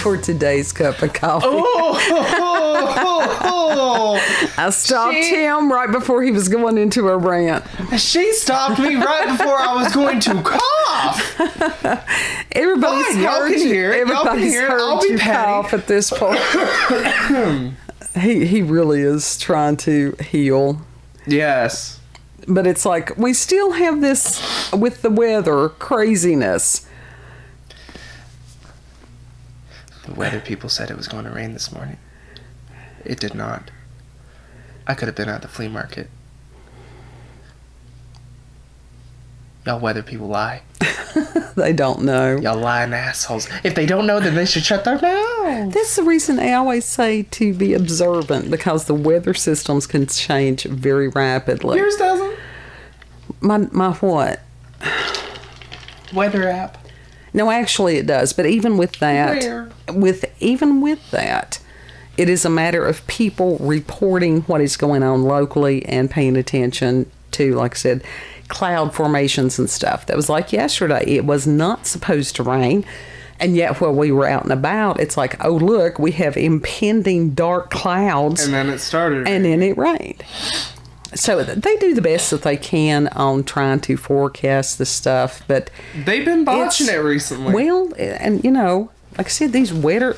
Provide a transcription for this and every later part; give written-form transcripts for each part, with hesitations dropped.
for today's cup of coffee. I stopped him right before he was going into a rant. She stopped me right before I was going to cough. Everybody's heard you. Everybody's heard you cough at this point. He really is trying to heal. Yes. But it's like we still have this with the weather craziness. The weather people said it was going to rain this morning. It did not. I could have been at the flea market. Y'all weather people lie. They don't know. Y'all lying assholes. If they don't know, then they should shut their mouths. That's the reason I always say to be observant, because the weather systems can change very rapidly. Yours doesn't. My what? Weather app. No, actually it does. But even with that, it is a matter of people reporting what is going on locally and paying attention to, like I said, cloud formations and stuff. That was like yesterday. It was not supposed to rain. And yet while we were out and about, it's like, oh, look, we have impending dark clouds. And then it started. And then it rained. So they do the best that they can on trying to forecast the stuff, but they've been botching it recently. Well, and like I said, these weather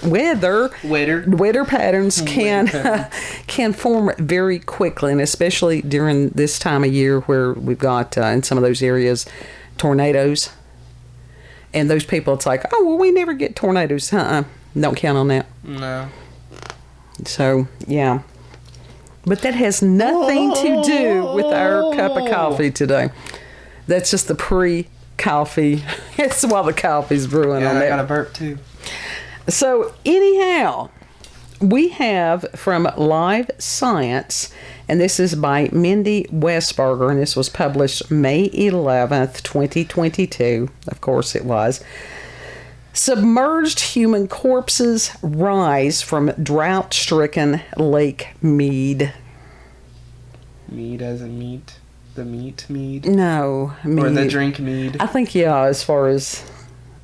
patterns can form very quickly, and especially during this time of year where we've got in some of those areas tornadoes, and those people, it's like, oh well, we never get tornadoes. Don't count on that. No. So yeah. But that has nothing to do with our cup of coffee today. That's just the pre-coffee. It's while the coffee's brewing on that. I got a burp too. So anyhow, we have from Live Science, and this is by Mindy Weisberger, and this was published May 11th, 2022. Of course it was. Submerged human corpses rise from drought-stricken Lake Mead. Mead as in meat? The meat mead? No, mead. Or the drink mead? I think, yeah, as far as...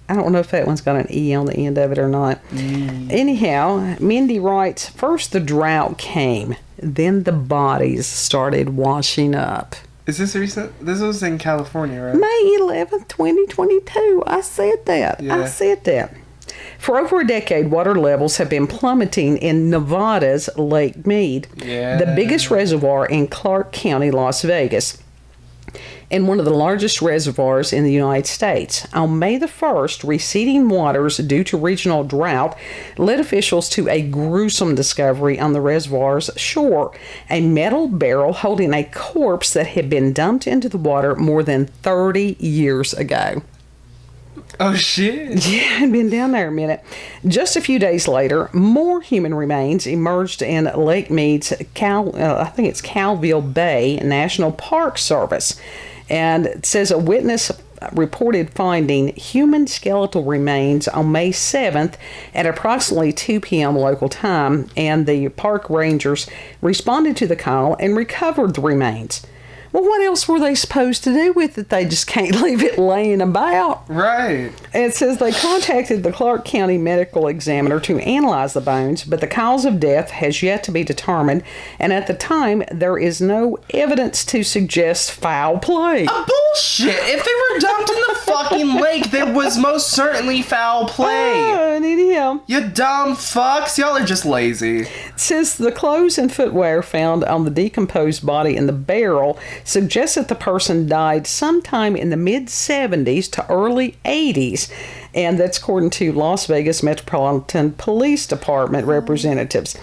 I don't know if that one's got an E on the end of it or not. Anyhow, Mindy writes, first the drought came, then the bodies started washing up. Is this recent? This was in California, right? May 11th, 2022. I said that. Yeah. I said that. For over a decade, water levels have been plummeting in Nevada's Lake Mead, the biggest reservoir in Clark County, Las Vegas, and one of the largest reservoirs in the United States. On May the 1st, receding waters due to regional drought led officials to a gruesome discovery on the reservoir's shore, a metal barrel holding a corpse that had been dumped into the water more than 30 years ago. Oh, shit. Yeah, I'd been down there a minute. Just a few days later, more human remains emerged in Lake Mead's Calville Bay National Park Service. And it says a witness reported finding human skeletal remains on May 7th at approximately 2 p.m. local time, and the park rangers responded to the call and recovered the remains. Well, what else were they supposed to do with it? They just can't leave it laying about. Right. And it says they contacted the Clark County medical examiner to analyze the bones, but the cause of death has yet to be determined, and at the time, there is no evidence to suggest foul play. Bullshit! If they were dumped in the fucking lake, there was most certainly foul play. Anyhow. You dumb fucks. Y'all are just lazy. It says the clothes and footwear found on the decomposed body in the barrel suggests that the person died sometime in the mid-70s to early 80s, and that's according to Las Vegas Metropolitan Police Department representatives.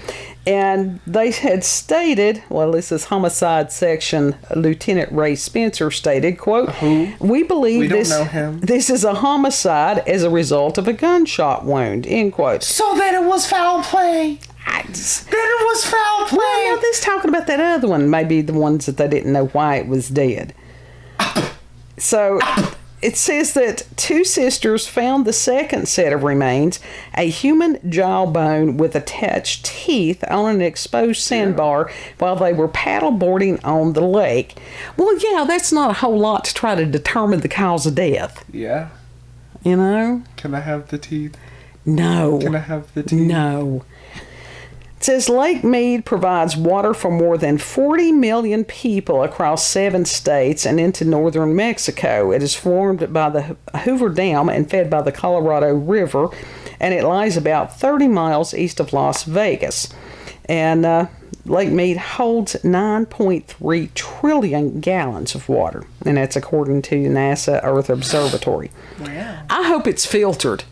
And they had stated, well, this is Homicide Section Lieutenant Ray Spencer stated, quote, we believe don't know him. This is a homicide as a result of a gunshot wound, end quote. So then it was foul play. Then it was foul play. Well, now this talking about that other one, maybe the ones that they didn't know why it was dead. So it says that two sisters found the second set of remains, a human jawbone with attached teeth on an exposed sandbar while they were paddleboarding on the lake. Well, yeah, that's not a whole lot to try to determine the cause of death. Yeah. You know? Can I have the teeth? No. Can I have the tea? No. It says Lake Mead provides water for more than 40 million people across 7 states and into northern Mexico. It is formed by the Hoover Dam and fed by the Colorado River, and it lies about 30 miles east of Las Vegas. And Lake Mead holds 9.3 trillion gallons of water, and that's according to NASA Earth Observatory. Wow. I hope it's filtered.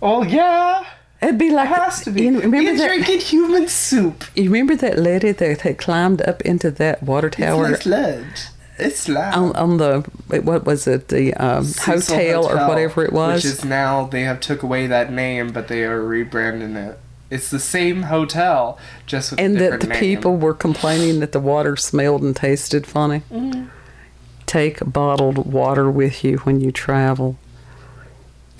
Oh, yeah. It'd be like... It has to be. Remember You're that, drinking human soup. you remember that lady that had climbed up into that water tower? It's like sludge. It's sludge. On the... What was it? The hotel or whatever it was? Which is now... They have took away that name, but they are rebranding it. It's the same hotel, just with a different name. And that the people were complaining that the water smelled and tasted funny. Mm. Take bottled water with you when you travel.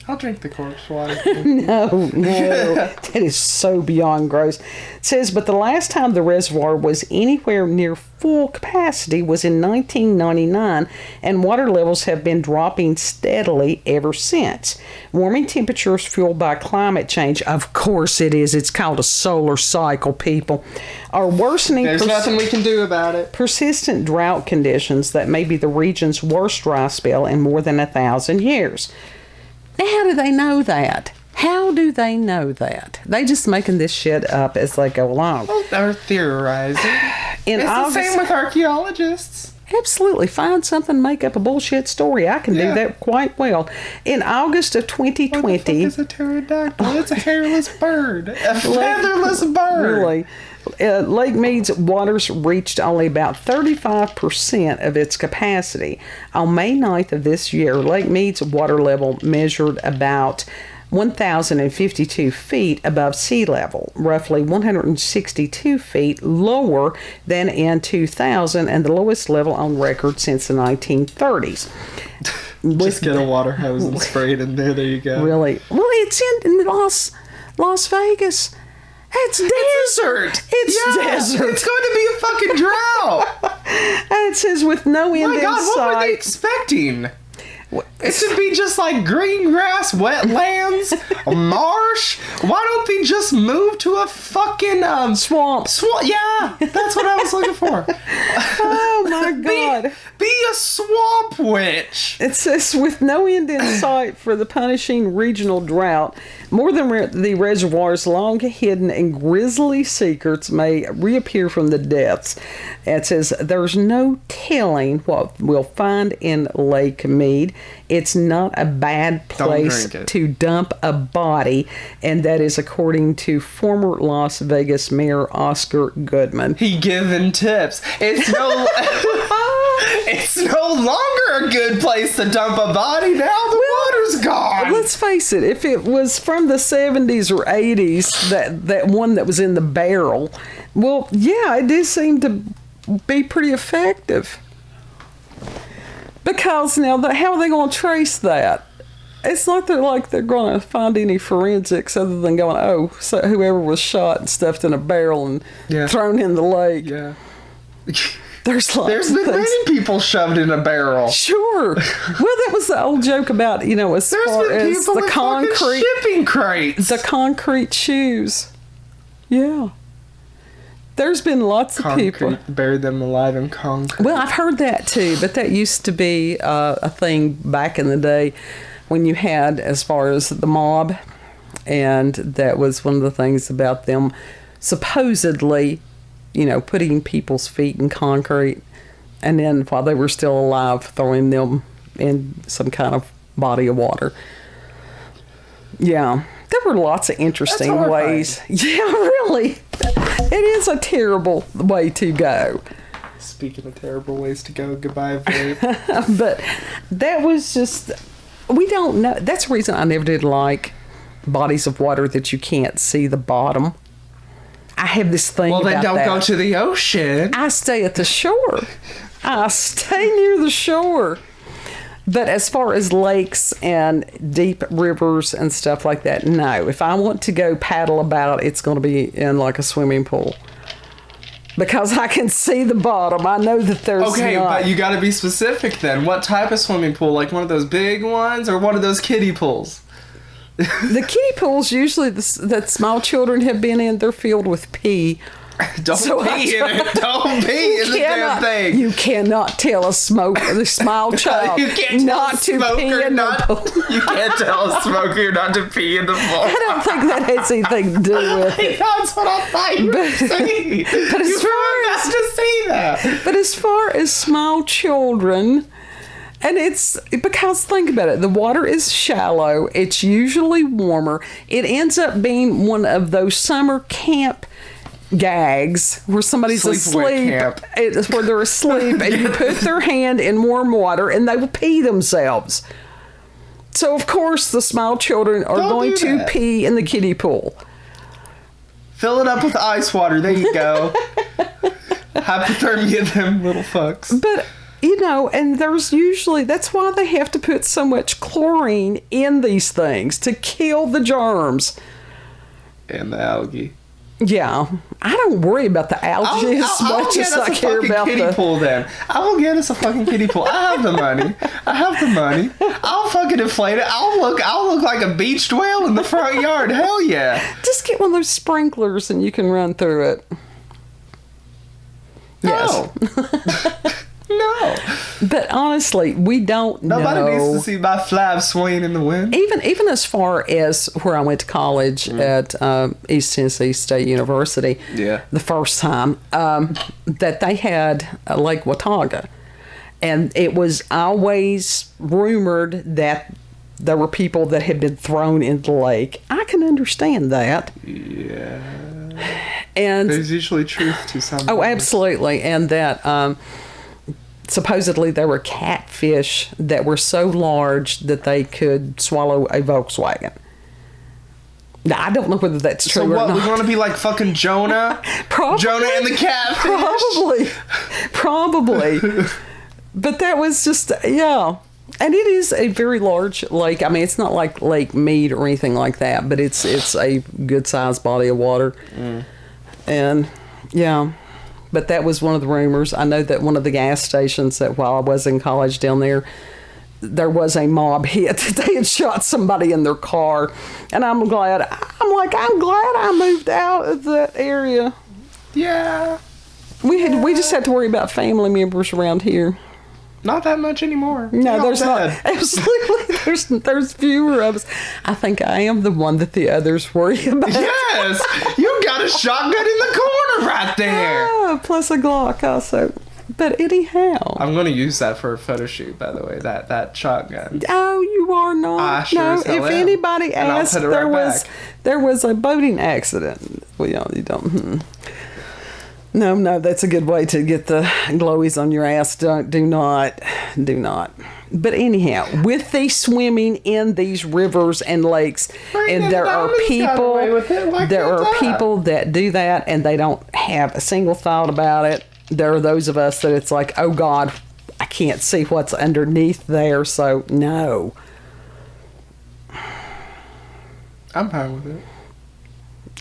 I'll drink the corpse water. No. That is so beyond gross. It says, but the last time the reservoir was anywhere near full capacity was in 1999, and water levels have been dropping steadily ever since. Warming temperatures fueled by climate change, of course it is. It's called a solar cycle, people, are worsening. There's nothing we can do about it. Persistent drought conditions that may be the region's worst dry spell in more than 1,000 years. Now, how do they know that? How do they know that? They just making this shit up as they go along. Well, they're theorizing. It's the same with archaeologists. Absolutely. Find something, make up a bullshit story. I can do that quite well. In August of 2020... What the fuck is a pterodactyl? It's a hairless bird. A featherless bird. Really. Lake Mead's waters reached only about 35% of its capacity. On May 9th of this year, Lake Mead's water level measured about 1,052 feet above sea level, roughly 162 feet lower than in 2000 and the lowest level on record since the 1930s. Just get a water hose and spray it in there. There you go. Really? Well, it's in Las Vegas. It's desert. It's desert. It's going to be a fucking drought. And it says with no end in sight. My God, what were they expecting? It should be just like green grass, wetlands, a marsh. Why don't they just move to a fucking swamp? Yeah, that's what I was looking for. Oh my God. Be a swamp witch. It says with no end in sight for the punishing regional drought, more than the reservoir's long hidden and grisly secrets may reappear from the depths. It says there's no telling what we'll find in Lake Mead. It's not a bad place to dump a body, and that is according to former Las Vegas Mayor Oscar Goodman. He giving tips. It's no longer a good place to dump a body now. The water's gone. Let's face it, if it was from the 70s or 80s, that one that was in the barrel, well, yeah, it did seem to be pretty effective. Because now, how are they going to trace that? It's not that they're going to find any forensics other than going, so whoever was shot and stuffed in a barrel and thrown in the lake. Yeah. There's been many people shoved in a barrel. Sure. Well, that was the old joke about, as far as the concrete shipping crates. The concrete shoes. Yeah. There's been lots of people buried them alive in concrete. Well, I've heard that too, but that used to be a thing back in the day when you had, as far as the mob, and that was one of the things about them supposedly, putting people's feet in concrete, and then while they were still alive, throwing them in some kind of body of water. Yeah. There were lots of interesting ways. Yeah, really. It is a terrible way to go. Speaking of terrible ways to go, goodbye, vape. But that was just, we don't know. That's the reason I never did like bodies of water that you can't see the bottom. I have this thing about that. Well, then don't go to the ocean. I stay at the shore. I stay near the shore. But as far as lakes and deep rivers and stuff like that, no. If I want to go paddle about, it's going to be in like a swimming pool. Because I can see the bottom. I know that there's but you got to be specific then. What type of swimming pool? Like one of those big ones or one of those kiddie pools? The kiddie pools usually that small children have been in, they're filled with pee. Don't pee in it. Don't pee in the damn thing. You cannot tell a small child you can't not to pee in the pool. You can't tell a smoker not to pee in the pool. I don't think that has anything to do with it. That's what I thought you were saying. But you were about to say that. But as far as small children, and it's because, think about it, the water is shallow. It's usually warmer. It ends up being one of those summer camp gags where somebody's asleep. It's where they're asleep and you put their hand in warm water and they will pee themselves. So, of course, the small children are going to pee in the kiddie pool. Fill it up with ice water. There you go. Hypothermia, them little fucks. But, and there's usually, that's why they have to put so much chlorine in these things to kill the germs. And the algae. Yeah. I don't worry about the algae as much as I care about the kiddie pool then. I will get us a fucking kiddie pool. I have the money. I'll fucking inflate it. I'll look like a beached whale in the front yard. Hell yeah. Just get one of those sprinklers and you can run through it. No. Yes. No. But honestly, we don't know. Nobody needs to see my flaps swaying in the wind. Even as far as where I went to college at East Tennessee State University, the first time, that they had Lake Watauga. And it was always rumored that there were people that had been thrown into the lake. I can understand that. Yeah. And there's usually truth to some. Oh, absolutely. And that supposedly there were catfish that were so large that they could swallow a Volkswagen. Now, I don't know whether that's true or not. So what, we're going to be like fucking Jonah? Probably. Jonah and the catfish? Probably. But that was just, yeah. And it is a very large lake. I mean, it's not like Lake Mead or anything like that, but it's a good-sized body of water. And, yeah. But that was one of the rumors. I know that one of the gas stations that while I was in college down there was a mob hit that they had shot somebody in their car. And I'm glad I moved out of that area. Yeah. We just had to worry about family members around here. Not that much anymore. No, there's not. Absolutely. There's fewer of us. I think I am the one that the others worry about. Yes. You got a shotgun in the corner right there. Oh, plus a Glock also. But anyhow. I'm going to use that for a photo shoot, by the way. That shotgun. Oh, you are not. I sure no, as hell if am. anybody asked, there was a boating accident. Well, you don't. No, that's a good way to get the glowies on your ass. Do not. But anyhow, with the swimming in these rivers and lakes, and there are people that do that and they don't have a single thought about it. There are those of us that it's like, oh God, I can't see what's underneath there, so no. I'm fine with it.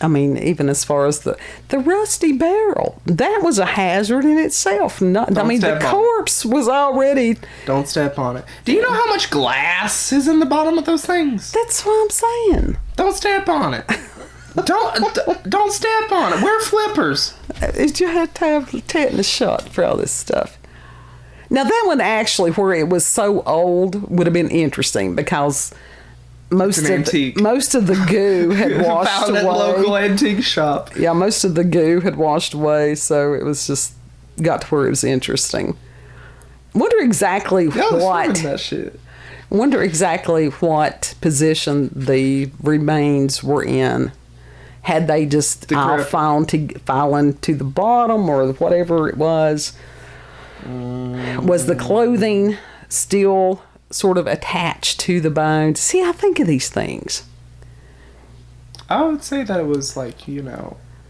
I mean, even as far as the rusty barrel, that was a hazard in itself. The corpse was already... Don't step on it. Do you know how much glass is in the bottom of those things? That's what I'm saying. Don't step on it. Don't step on it. Wear flippers. You have to have a tetanus shot for all this stuff. Now, that one actually, where it was so old, would have been interesting because... Most of the goo had washed away. Found at local antique shop. Yeah, most of the goo had washed away, so it was just got to where it was interesting. Wonder exactly what position the remains were in. Had they just fallen to the bottom or whatever it was? Was the clothing still sort of attached to the bones? See, I think of these things. I would say that it was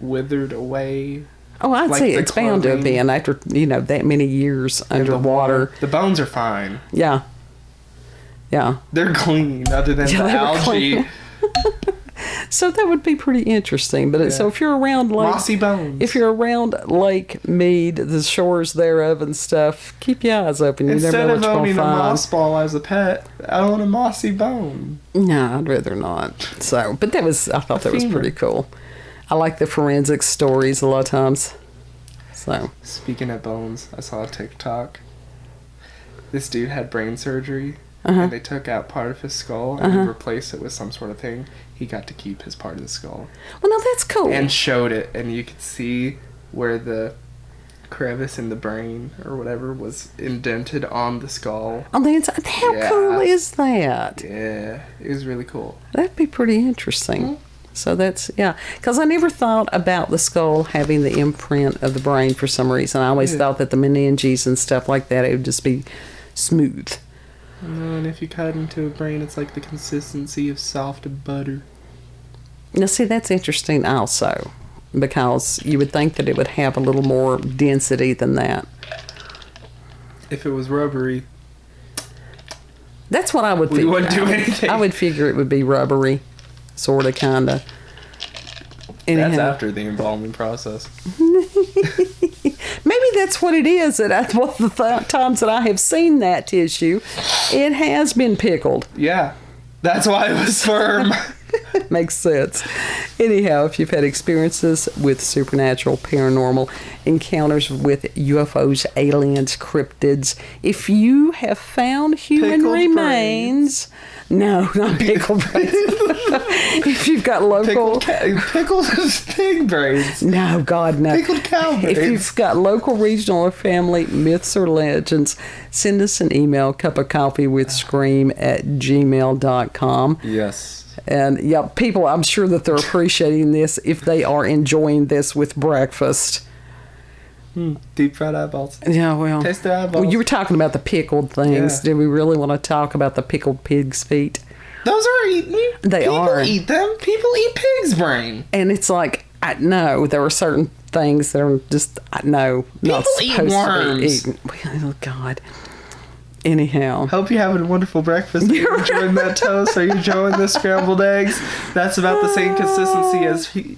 withered away. Oh, I'd say it's bound to have been after, that many years underwater. The bones are fine. Yeah. Yeah. They're clean other than the algae. So that would be pretty interesting. But so if you're around mossy bones, if you're around Lake Mead, the shores thereof and stuff, keep your eyes open. You instead never know of what you're owning a gonna find. moss ball as a pet, I own a mossy bone. No, I'd rather not. So, but I thought that was pretty cool. I like the forensic stories a lot of times. So, speaking of bones, I saw a TikTok. This dude had brain surgery, and they took out part of his skull and replaced it with some sort of thing. He got to keep his part of the skull. Well, no, that's cool. And showed it, and you could see where the crevice in the brain or whatever was indented on the skull. On the inside. How cool is that? Yeah, it was really cool. That'd be pretty interesting. So that's, because I never thought about the skull having the imprint of the brain for some reason. I always thought that the meninges and stuff like that, it would just be smooth. And if you cut into a brain, it's like the consistency of soft butter. Now, see, that's interesting also, because you would think that it would have a little more density than that. If it was rubbery, that's what I would figure. We wouldn't do anything. I would figure it would be rubbery, sort of, kind of. That's after the embalming process. Maybe that's what it is. That one of the times that I have seen that tissue, it has been pickled. Yeah, that's why it was firm. Makes sense. Anyhow, if you've had experiences with supernatural, paranormal encounters with UFOs, aliens, cryptids, if you have found human Pickled remains, no, not pickled brains. If you've got local pickled pig brains. No, God, no. Pickled cow brains. If you've got local, regional, or family myths or legends, send us an email, cupofcoffeewithscream@gmail.com. Yes. And people, I'm sure that they're appreciating this if they are enjoying this with breakfast. Deep fried eyeballs. Yeah, well. Taste the eyeballs. Well, you were talking about the pickled things. Yeah. Did we really want to talk about the pickled pig's feet? Those are eaten. They are. People eat them. People eat pig's brain. And it's like, I know there are certain things that are just, not People eat supposed worms. to be eaten. Oh, God. Anyhow. Hope you're having a wonderful breakfast. Are you enjoying that toast? Are you enjoying the scrambled eggs? That's about the same consistency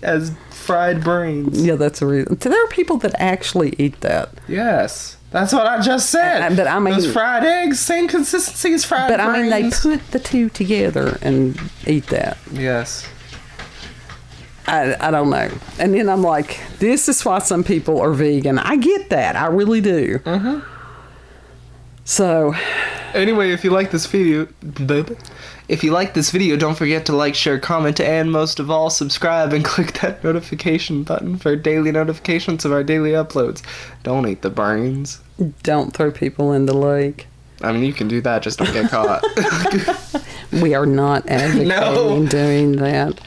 as fried brains. Yeah, that's a reason. There are people that actually eat that. Yes. That's what I just said. But I mean, those fried eggs, same consistency as fried brains. But I mean, they put the two together and eat that. Yes. I don't know. And then I'm like, this is why some people are vegan. I get that. I really do. Mm-hmm. So, anyway, if you like this video, don't forget to like, share, comment, and most of all, subscribe and click that notification button for daily notifications of our daily uploads. Don't eat the brains. Don't throw people in the lake. I mean, you can do that, just don't get caught. We are not advocating doing that.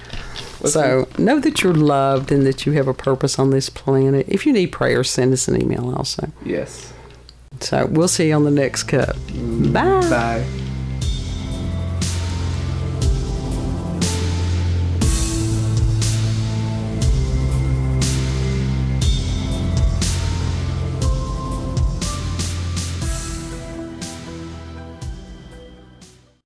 So, know that you're loved and that you have a purpose on this planet. If you need prayer, send us an email also. Yes. So, we'll see you on the next cup. Bye. Bye.